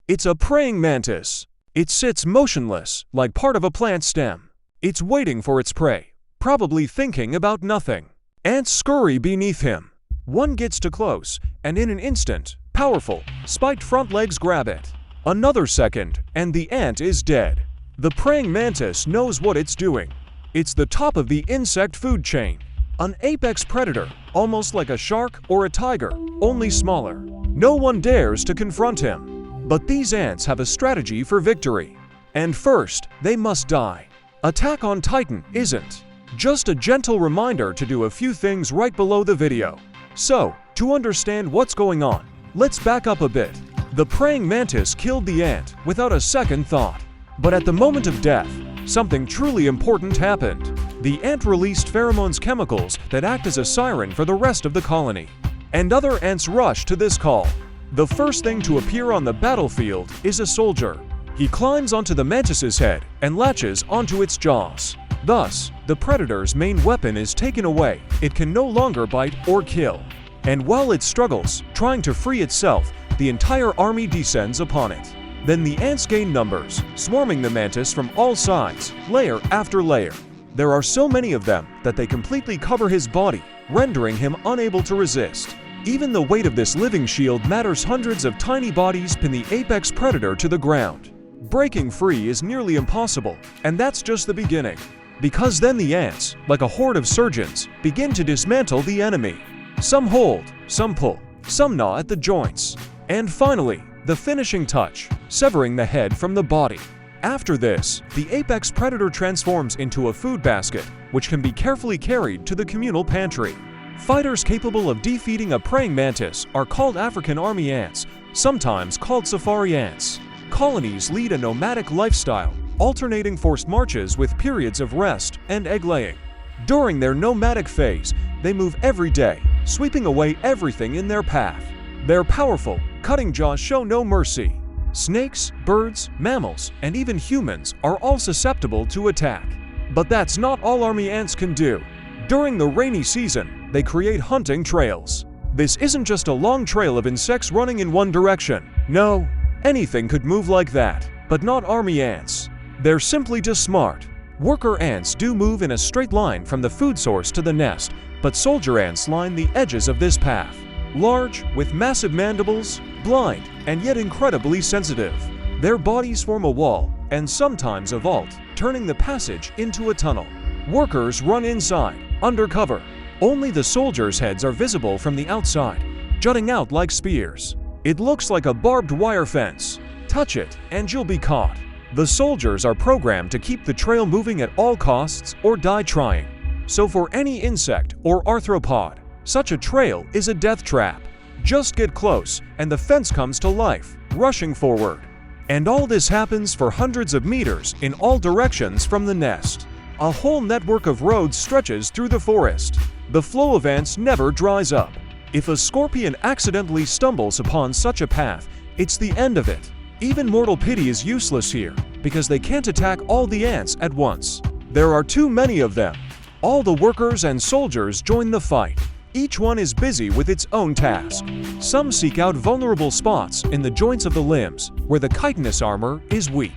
It's a praying mantis. It sits motionless, like part of a plant stem. It's waiting for its prey, probably thinking about nothing. Ants scurry beneath him. One gets too close, and in an instant, powerful, spiked front legs grab it. Another second, and the ant is dead. The praying mantis knows what it's doing. It's the top of the insect food chain. An apex predator, almost like a shark or a tiger, only smaller. No one dares to confront him. But these ants have a strategy for victory. And first, they must die. Attack on Titan isn't just a gentle reminder to do a few things right below the video. So, to understand what's going on, let's back up a bit. The praying mantis killed the ant without a second thought. But at the moment of death, something truly important happened. The ant released pheromones, chemicals that act as a siren for the rest of the colony. And other ants rush to this call. The first thing to appear on the battlefield is a soldier. He climbs onto the mantis's head and latches onto its jaws. Thus, the predator's main weapon is taken away. It can no longer bite or kill. And while it struggles, trying to free itself, the entire army descends upon it. Then the ants gain numbers, swarming the mantis from all sides, layer after layer. There are so many of them that they completely cover his body, rendering him unable to resist. Even the weight of this living shield matters. Hundreds of tiny bodies pin the apex predator to the ground. Breaking free is nearly impossible, and that's just the beginning. Because then the ants, like a horde of surgeons, begin to dismantle the enemy. Some hold, some pull, some gnaw at the joints. And finally, the finishing touch, severing the head from the body. After this, the apex predator transforms into a food basket, which can be carefully carried to the communal pantry. Fighters capable of defeating a praying mantis are called African army ants, sometimes called safari ants. Colonies lead a nomadic lifestyle, alternating forced marches with periods of rest and egg-laying. During their nomadic phase, they move every day, sweeping away everything in their path. Their powerful, cutting jaws show no mercy. Snakes, birds, mammals, and even humans are all susceptible to attack. But that's not all army ants can do. During the rainy season, they create hunting trails. This isn't just a long trail of insects running in one direction. No, anything could move like that, but not army ants. They're simply too smart. Worker ants do move in a straight line from the food source to the nest, but soldier ants line the edges of this path. Large, with massive mandibles, blind, and yet incredibly sensitive. Their bodies form a wall, and sometimes a vault, turning the passage into a tunnel. Workers run inside, under cover. Only the soldiers' heads are visible from the outside, jutting out like spears. It looks like a barbed wire fence. Touch it, and you'll be caught. The soldiers are programmed to keep the trail moving at all costs or die trying. So for any insect or arthropod, such a trail is a death trap. Just get close, and the fence comes to life, rushing forward. And all this happens for hundreds of meters in all directions from the nest. A whole network of roads stretches through the forest. The flow of ants never dries up. If a scorpion accidentally stumbles upon such a path, it's the end of it. Even mortal pity is useless here, because they can't attack all the ants at once. There are too many of them. All the workers and soldiers join the fight. Each one is busy with its own task. Some seek out vulnerable spots in the joints of the limbs, where the chitinous armor is weak.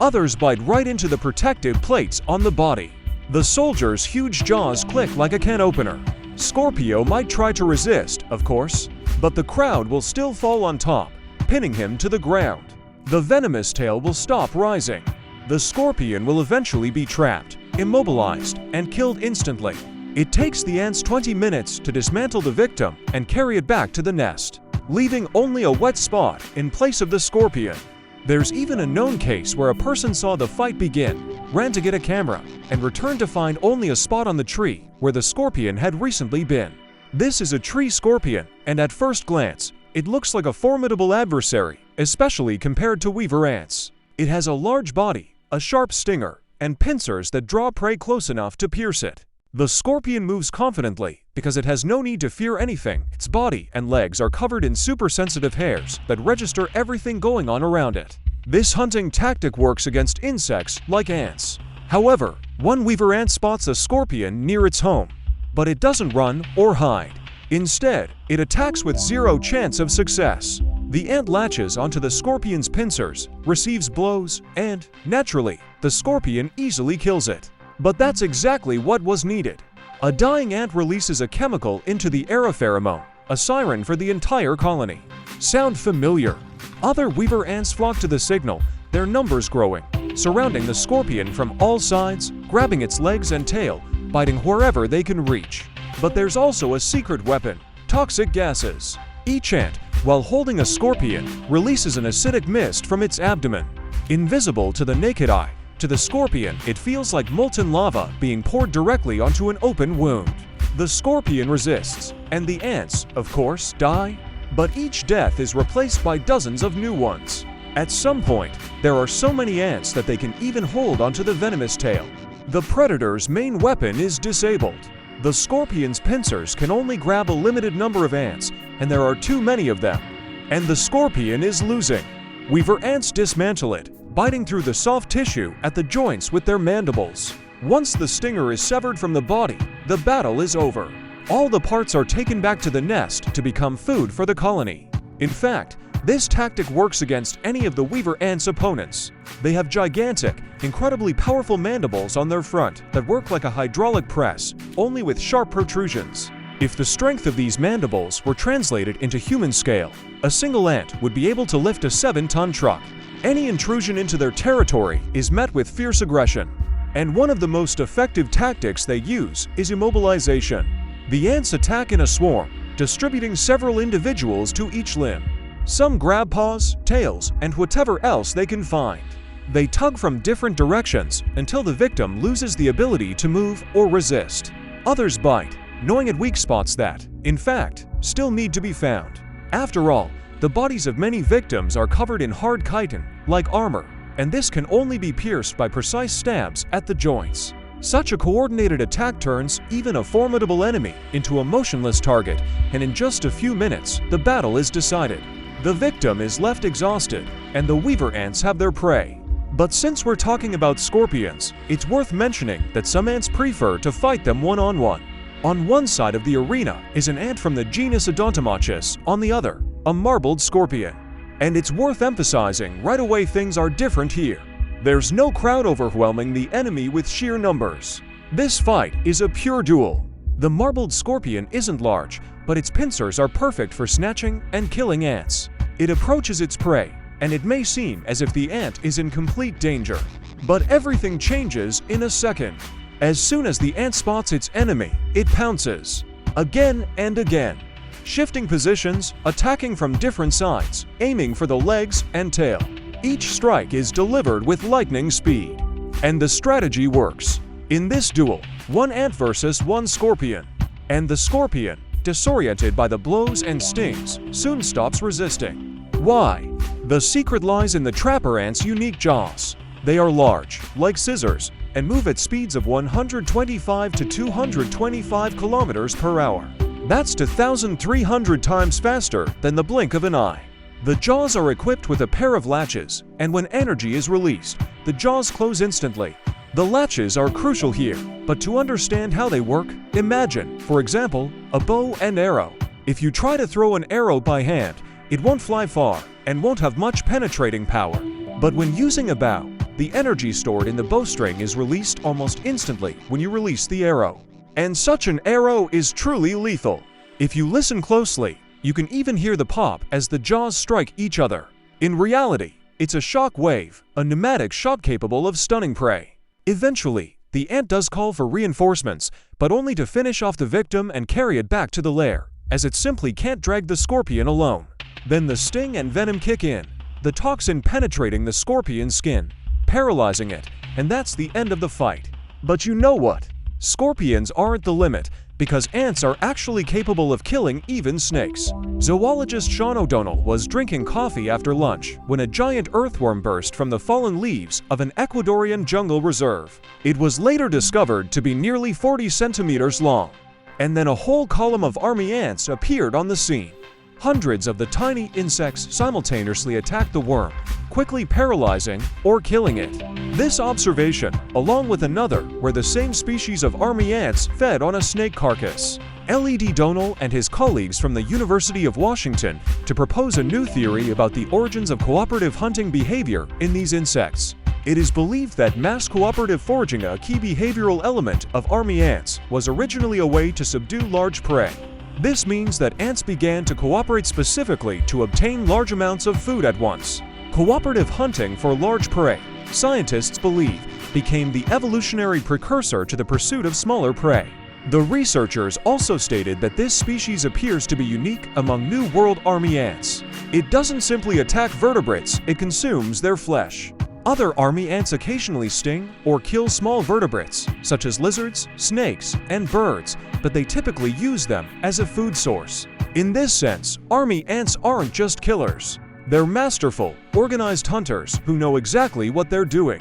Others bite right into the protective plates on the body. The soldier's huge jaws click like a can opener. Scorpio might try to resist, of course, but the crowd will still fall on top, pinning him to the ground. The venomous tail will stop rising. The scorpion will eventually be trapped, immobilized, and killed instantly. It takes the ants 20 minutes to dismantle the victim and carry it back to the nest, leaving only a wet spot in place of the scorpion. There's even a known case where a person saw the fight begin, ran to get a camera, and returned to find only a spot on the tree where the scorpion had recently been. This is a tree scorpion, and at first glance, it looks like a formidable adversary, especially compared to weaver ants. It has a large body, a sharp stinger, and pincers that draw prey close enough to pierce it. The scorpion moves confidently because it has no need to fear anything. Its body and legs are covered in super-sensitive hairs that register everything going on around it. This hunting tactic works against insects like ants. However, one weaver ant spots a scorpion near its home, but it doesn't run or hide. Instead, it attacks with zero chance of success. The ant latches onto the scorpion's pincers, receives blows, and, naturally, the scorpion easily kills it. But that's exactly what was needed. A dying ant releases a chemical into the aeropheromone, a siren for the entire colony. Sound familiar? Other weaver ants flock to the signal, their numbers growing, surrounding the scorpion from all sides, grabbing its legs and tail, biting wherever they can reach. But there's also a secret weapon: toxic gases. Each ant, while holding a scorpion, releases an acidic mist from its abdomen. Invisible to the naked eye, to the scorpion it feels like molten lava being poured directly onto an open wound. The scorpion resists, and the ants, of course, die. But each death is replaced by dozens of new ones. At some point, there are so many ants that they can even hold onto the venomous tail. The predator's main weapon is disabled. The scorpion's pincers can only grab a limited number of ants, and there are too many of them. And the scorpion is losing. Weaver ants dismantle it, biting through the soft tissue at the joints with their mandibles. Once the stinger is severed from the body, the battle is over. All the parts are taken back to the nest to become food for the colony. In fact, this tactic works against any of the weaver ants' opponents. They have gigantic, incredibly powerful mandibles on their front that work like a hydraulic press, only with sharp protrusions. If the strength of these mandibles were translated into human scale, a single ant would be able to lift a 7-ton truck. Any intrusion into their territory is met with fierce aggression. And one of the most effective tactics they use is immobilization. The ants attack in a swarm, distributing several individuals to each limb. Some grab paws, tails, and whatever else they can find. They tug from different directions until the victim loses the ability to move or resist. Others bite, knowing at weak spots that, in fact, still need to be found. After all, the bodies of many victims are covered in hard chitin, like armor, and this can only be pierced by precise stabs at the joints. Such a coordinated attack turns even a formidable enemy into a motionless target, and in just a few minutes, the battle is decided. The victim is left exhausted, and the weaver ants have their prey. But since we're talking about scorpions, it's worth mentioning that some ants prefer to fight them one-on-one. On one side of the arena is an ant from the genus Odontomachus, on the other, a marbled scorpion. And it's worth emphasizing right away things are different here. There's no crowd overwhelming the enemy with sheer numbers. This fight is a pure duel. The marbled scorpion isn't large, but its pincers are perfect for snatching and killing ants. It approaches its prey, and it may seem as if the ant is in complete danger. But everything changes in a second. As soon as the ant spots its enemy, it pounces. Again and again. Shifting positions, attacking from different sides, aiming for the legs and tail. Each strike is delivered with lightning speed. And the strategy works. In this duel, one ant versus one scorpion. And the scorpion, disoriented by the blows and stings, soon stops resisting. Why? The secret lies in the trapper ant's unique jaws. They are large, like scissors, and move at speeds of 125 to 225 kilometers per hour. That's 2,300 times faster than the blink of an eye. The jaws are equipped with a pair of latches, and when energy is released, the jaws close instantly. The latches are crucial here, but to understand how they work, imagine, for example, a bow and arrow. If you try to throw an arrow by hand, it won't fly far and won't have much penetrating power. But when using a bow, the energy stored in the bowstring is released almost instantly when you release the arrow. And such an arrow is truly lethal. If you listen closely, you can even hear the pop as the jaws strike each other. In reality, it's a shock wave, a pneumatic shock capable of stunning prey. Eventually, the ant does call for reinforcements, but only to finish off the victim and carry it back to the lair, as it simply can't drag the scorpion alone. Then the sting and venom kick in, the toxin penetrating the scorpion's skin, paralyzing it, and that's the end of the fight. But you know what? Scorpions aren't the limit, because ants are actually capable of killing even snakes. Zoologist Sean O'Donnell was drinking coffee after lunch when a giant earthworm burst from the fallen leaves of an Ecuadorian jungle reserve. It was later discovered to be nearly 40 centimeters long. And then a whole column of army ants appeared on the scene. Hundreds of the tiny insects simultaneously attacked the worm, quickly paralyzing or killing it. This observation, along with another where the same species of army ants fed on a snake carcass, L.E.D. Donal and his colleagues from the University of Washington to propose a new theory about the origins of cooperative hunting behavior in these insects. It is believed that mass cooperative foraging, a key behavioral element of army ants, was originally a way to subdue large prey. This means that ants began to cooperate specifically to obtain large amounts of food at once. Cooperative hunting for large prey, scientists believe, became the evolutionary precursor to the pursuit of smaller prey. The researchers also stated that this species appears to be unique among New World army ants. It doesn't simply attack vertebrates, it consumes their flesh. Other army ants occasionally sting or kill small vertebrates, such as lizards, snakes, and birds, but they typically use them as a food source. In this sense, army ants aren't just killers. They're masterful, organized hunters who know exactly what they're doing.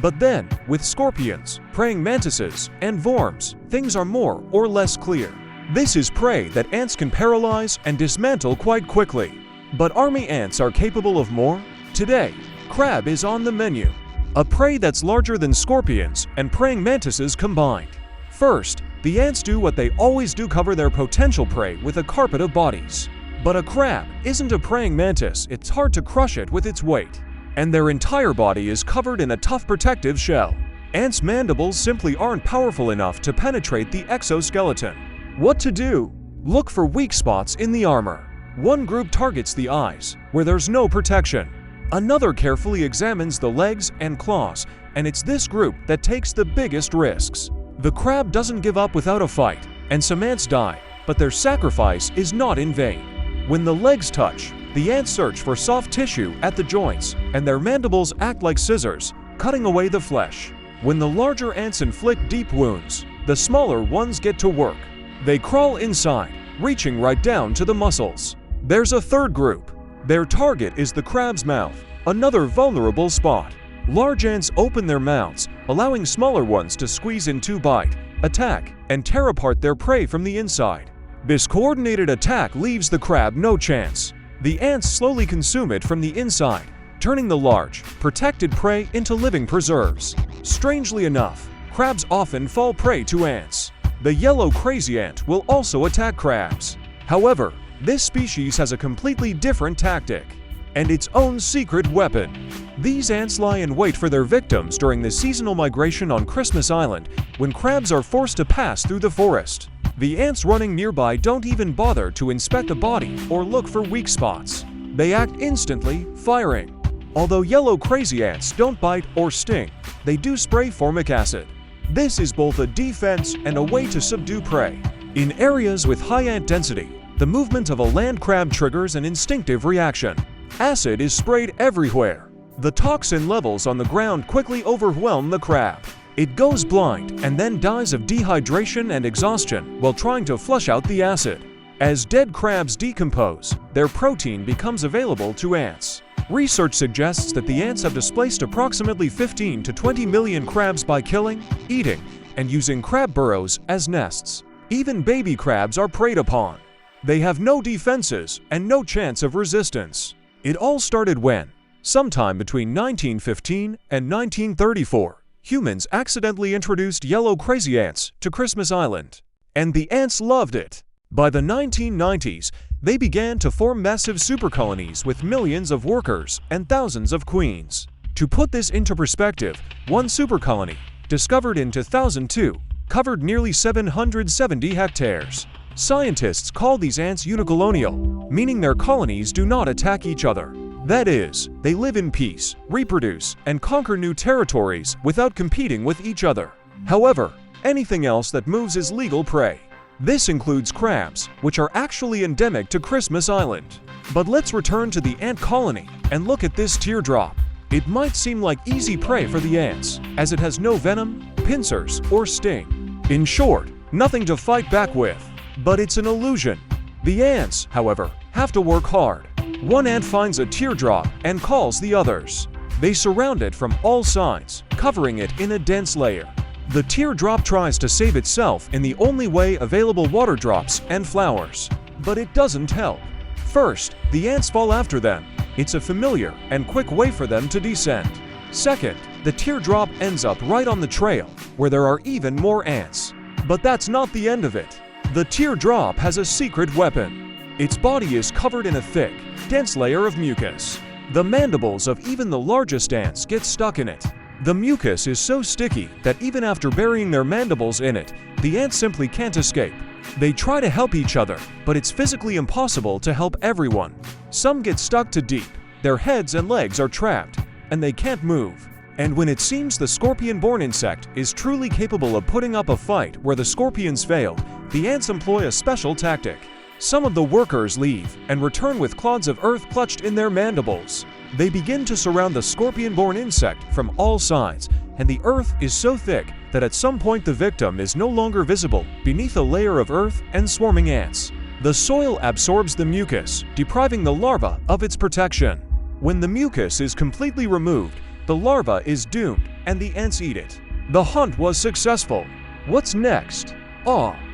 But then, with scorpions, praying mantises, and worms, things are more or less clear. This is prey that ants can paralyze and dismantle quite quickly. But army ants are capable of more? Today, crab is on the menu. A prey that's larger than scorpions and praying mantises combined. First, the ants do what they always do: cover their potential prey with a carpet of bodies. But a crab isn't a praying mantis, it's hard to crush it with its weight. And their entire body is covered in a tough protective shell. Ants' mandibles simply aren't powerful enough to penetrate the exoskeleton. What to do? Look for weak spots in the armor. One group targets the eyes, where there's no protection. Another carefully examines the legs and claws, and it's this group that takes the biggest risks. The crab doesn't give up without a fight, and some ants die, but their sacrifice is not in vain. When the legs touch, the ants search for soft tissue at the joints, and their mandibles act like scissors, cutting away the flesh. When the larger ants inflict deep wounds, the smaller ones get to work. They crawl inside, reaching right down to the muscles. There's a third group. Their target is the crab's mouth, another vulnerable spot. Large ants open their mouths, allowing smaller ones to squeeze in to bite, attack, and tear apart their prey from the inside. This coordinated attack leaves the crab no chance. The ants slowly consume it from the inside, turning the large, protected prey into living preserves. Strangely enough, crabs often fall prey to ants. The yellow crazy ant will also attack crabs. However, this species has a completely different tactic and its own secret weapon. These ants lie in wait for their victims during the seasonal migration on Christmas Island, when crabs are forced to pass through the forest. The ants running nearby don't even bother to inspect the body or look for weak spots. They act instantly, firing. Although yellow crazy ants don't bite or sting, they do spray formic acid. This is both a defense and a way to subdue prey. In areas with high ant density, the movement of a land crab triggers an instinctive reaction. Acid is sprayed everywhere. The toxin levels on the ground quickly overwhelm the crab. It goes blind and then dies of dehydration and exhaustion while trying to flush out the acid. As dead crabs decompose, their protein becomes available to ants. Research suggests that the ants have displaced approximately 15 to 20 million crabs by killing, eating, and using crab burrows as nests. Even baby crabs are preyed upon. They have no defenses and no chance of resistance. It all started when, sometime between 1915 and 1934, humans accidentally introduced yellow crazy ants to Christmas Island. And the ants loved it. By the 1990s, they began to form massive supercolonies with millions of workers and thousands of queens. To put this into perspective, one supercolony, discovered in 2002, covered nearly 770 hectares. Scientists call these ants unicolonial, meaning their colonies do not attack each other. That is, they live in peace, reproduce, and conquer new territories without competing with each other. However, anything else that moves is legal prey. This includes crabs, which are actually endemic to Christmas Island. But let's return to the ant colony and look at this teardrop. It might seem like easy prey for the ants, as it has no venom, pincers, or sting. In short, nothing to fight back with. But it's an illusion. The ants, however, have to work hard. One ant finds a teardrop and calls the others. They surround it from all sides, covering it in a dense layer. The teardrop tries to save itself in the only way available: water drops and flowers. But it doesn't help. First, the ants fall after them. It's a familiar and quick way for them to descend. Second, the teardrop ends up right on the trail, where there are even more ants. But that's not the end of it. The teardrop has a secret weapon. Its body is covered in a thick, dense layer of mucus. The mandibles of even the largest ants get stuck in it. The mucus is so sticky that even after burying their mandibles in it, the ants simply can't escape. They try to help each other, but it's physically impossible to help everyone. Some get stuck too deep, their heads and legs are trapped, and they can't move. And when it seems the scorpion-borne insect is truly capable of putting up a fight where the scorpions fail, the ants employ a special tactic. Some of the workers leave and return with clods of earth clutched in their mandibles. They begin to surround the scorpion-borne insect from all sides, and the earth is so thick that at some point the victim is no longer visible beneath a layer of earth and swarming ants. The soil absorbs the mucus, depriving the larva of its protection. When the mucus is completely removed, the larva is doomed and the ants eat it. The hunt was successful. What's next?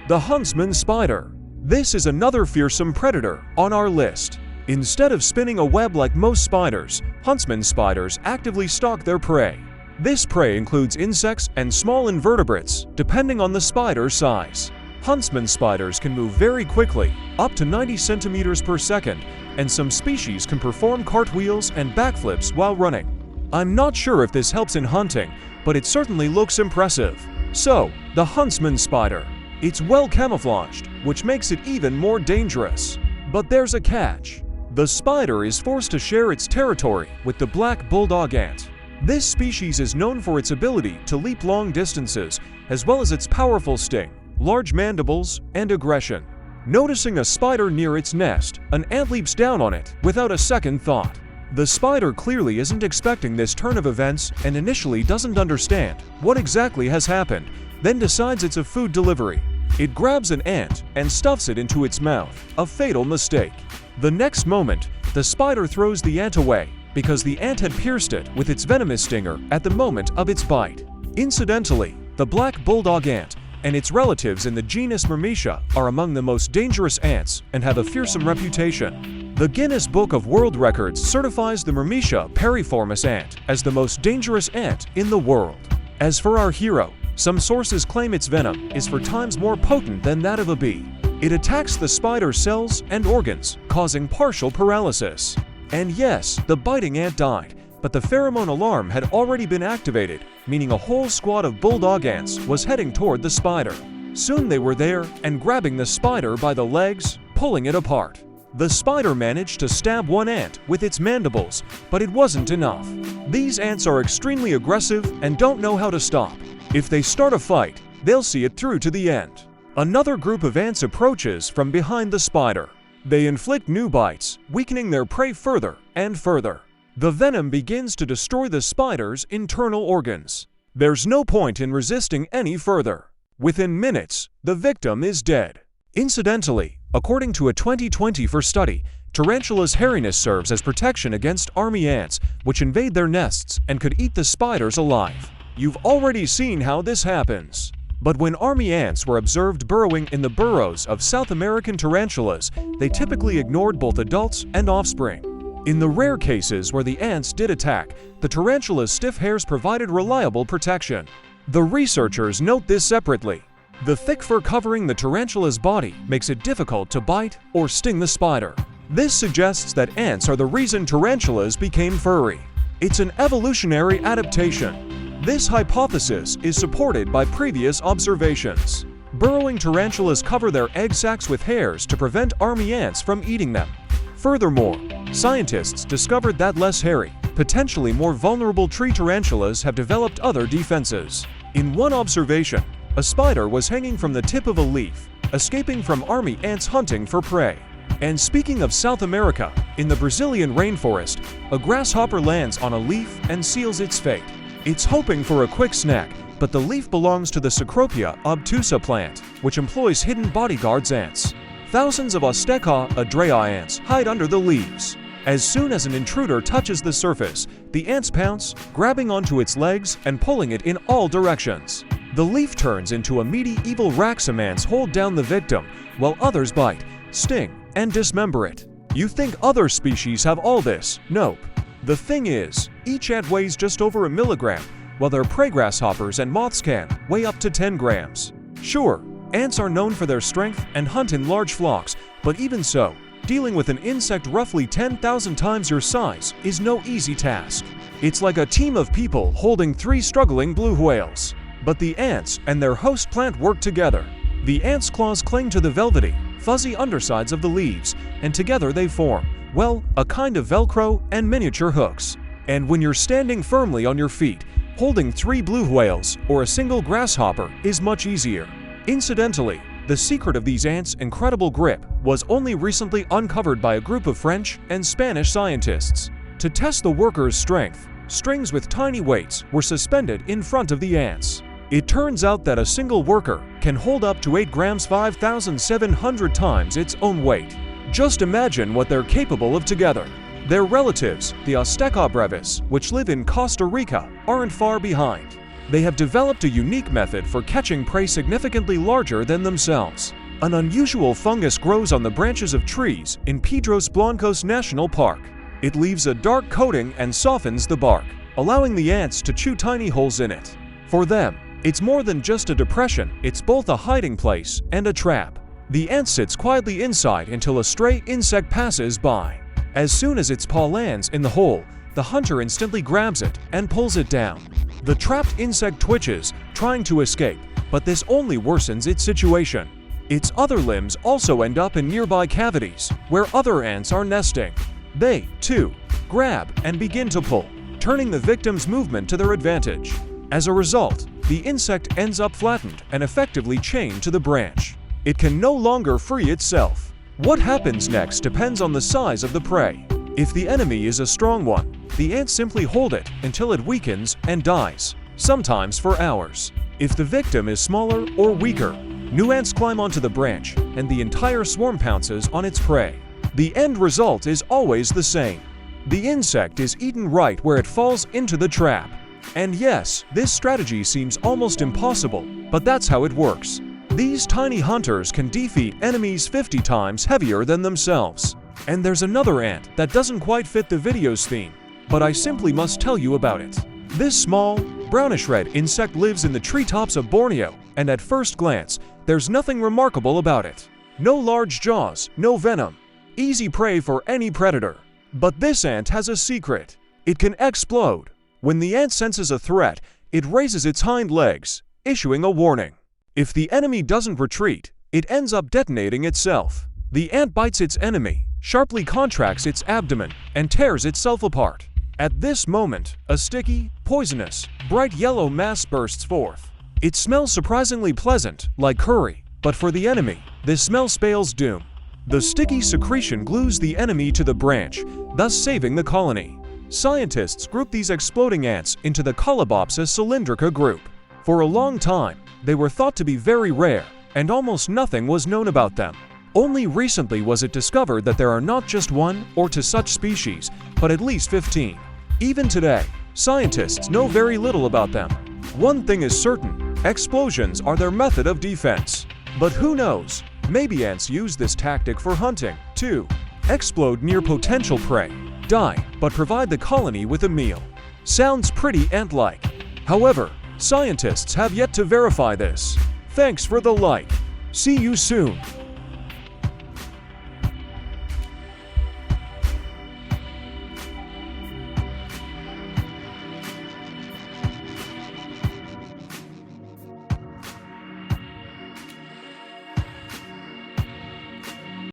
The huntsman spider. This is another fearsome predator on our list. Instead of spinning a web like most spiders, huntsman spiders actively stalk their prey. This prey includes insects and small invertebrates, depending on the spider's size. Huntsman spiders can move very quickly, up to 90 centimeters per second, and some species can perform cartwheels and backflips while running. I'm not sure if this helps in hunting, but it certainly looks impressive. So, the huntsman spider. It's well camouflaged, which makes it even more dangerous. But there's a catch. The spider is forced to share its territory with the black bulldog ant. This species is known for its ability to leap long distances, as well as its powerful sting, large mandibles, and aggression. Noticing a spider near its nest, an ant leaps down on it without a second thought. The spider clearly isn't expecting this turn of events and initially doesn't understand what exactly has happened, then decides it's a food delivery. It grabs an ant and stuffs it into its mouth, a fatal mistake. The next moment, the spider throws the ant away because the ant had pierced it with its venomous stinger at the moment of its bite. Incidentally, the black bulldog ant and its relatives in the genus Myrmecia are among the most dangerous ants and have a fearsome reputation. The Guinness Book of World Records certifies the Myrmecia periformis ant as the most dangerous ant in the world. As for our hero, some sources claim its venom is 4 times more potent than that of a bee. It attacks the spider's cells and organs, causing partial paralysis. And yes, the biting ant died, but the pheromone alarm had already been activated, meaning a whole squad of bulldog ants was heading toward the spider. Soon they were there and grabbing the spider by the legs, pulling it apart. The spider managed to stab one ant with its mandibles, but it wasn't enough. These ants are extremely aggressive and don't know how to stop. If they start a fight, they'll see it through to the end. Another group of ants approaches from behind the spider. They inflict new bites, weakening their prey further and further. The venom begins to destroy the spider's internal organs. There's no point in resisting any further. Within minutes, the victim is dead. Incidentally, according to a 2024 study, tarantula's hairiness serves as protection against army ants, which invade their nests and could eat the spiders alive. You've already seen how this happens. But when army ants were observed burrowing in the burrows of South American tarantulas, they typically ignored both adults and offspring. In the rare cases where the ants did attack, the tarantula's stiff hairs provided reliable protection. The researchers note this separately. The thick fur covering the tarantula's body makes it difficult to bite or sting the spider. This suggests that ants are the reason tarantulas became furry. It's an evolutionary adaptation. This hypothesis is supported by previous observations. Burrowing tarantulas cover their egg sacs with hairs to prevent army ants from eating them. Furthermore, scientists discovered that less hairy, potentially more vulnerable tree tarantulas have developed other defenses. In one observation, a spider was hanging from the tip of a leaf, escaping from army ants hunting for prey. And speaking of South America, in the Brazilian rainforest, a grasshopper lands on a leaf and seals its fate. It's hoping for a quick snack, but the leaf belongs to the Cecropia obtusa plant, which employs hidden bodyguards ants. Thousands of Osteca adreae ants hide under the leaves. As soon as an intruder touches the surface, the ants pounce, grabbing onto its legs and pulling it in all directions. The leaf turns into a medieval Raxum ants hold down the victim, while others bite, sting, and dismember it. You think other species have all this? Nope. The thing is, each ant weighs just over 1 milligram, while their prey grasshoppers and moths can weigh up to 10 grams. Sure, Ants are known for their strength and hunt in large flocks, but even so, dealing with an insect roughly 10,000 times your size is no easy task. It's like a team of people holding 3 struggling blue whales. But the ants and their host plant work together. The ants' claws cling to the velvety, fuzzy undersides of the leaves, and together they form, well, a kind of Velcro and miniature hooks. And when you're standing firmly on your feet, holding 3 blue whales or a single grasshopper is much easier. Incidentally, the secret of these ants' incredible grip was only recently uncovered by a group of French and Spanish scientists. To test the workers' strength, strings with tiny weights were suspended in front of the ants. It turns out that a single worker can hold up to 8 grams 5,700 times its own weight. Just imagine what they're capable of together. Their relatives, the Azteca brevis, which live in Costa Rica, aren't far behind. They have developed a unique method for catching prey significantly larger than themselves. An unusual fungus grows on the branches of trees in Pedros Blancos National Park. It leaves a dark coating and softens the bark, allowing the ants to chew tiny holes in it. For them, it's more than just a depression, it's both a hiding place and a trap. The ant sits quietly inside until a stray insect passes by. As soon as its paw lands in the hole, the hunter instantly grabs it and pulls it down. The trapped insect twitches, trying to escape, but this only worsens its situation. Its other limbs also end up in nearby cavities, where other ants are nesting. They, too, grab and begin to pull, turning the victim's movement to their advantage. As a result, the insect ends up flattened and effectively chained to the branch. It can no longer free itself. What happens next depends on the size of the prey. If the enemy is a strong one, the ants simply hold it until it weakens and dies, sometimes for hours. If the victim is smaller or weaker, new ants climb onto the branch and the entire swarm pounces on its prey. The end result is always the same. The insect is eaten right where it falls into the trap. And yes, this strategy seems almost impossible, but that's how it works. These tiny hunters can defeat enemies 50 times heavier than themselves. And there's another ant that doesn't quite fit the video's theme, but I simply must tell you about it. This small, brownish-red insect lives in the treetops of Borneo, and at first glance, there's nothing remarkable about it. No large jaws, no venom. Easy prey for any predator. But this ant has a secret. It can explode. When the ant senses a threat, it raises its hind legs, issuing a warning. If the enemy doesn't retreat, it ends up detonating itself. The ant bites its enemy, sharply contracts its abdomen, and tears itself apart. At this moment, a sticky, poisonous, bright yellow mass bursts forth. It smells surprisingly pleasant, like curry, but for the enemy, this smell spells doom. The sticky secretion glues the enemy to the branch, thus saving the colony. Scientists group these exploding ants into the Colobopsis cylindrica group. For a long time, they were thought to be very rare, and almost nothing was known about them. Only recently was it discovered that there are not just 1 or 2 such species, but at least 15. Even today, scientists know very little about them. One thing is certain, explosions are their method of defense. But who knows, maybe ants use this tactic for hunting, too. Explode near potential prey, die, but provide the colony with a meal. Sounds pretty ant-like. However, scientists have yet to verify this. Thanks for the like. See you soon.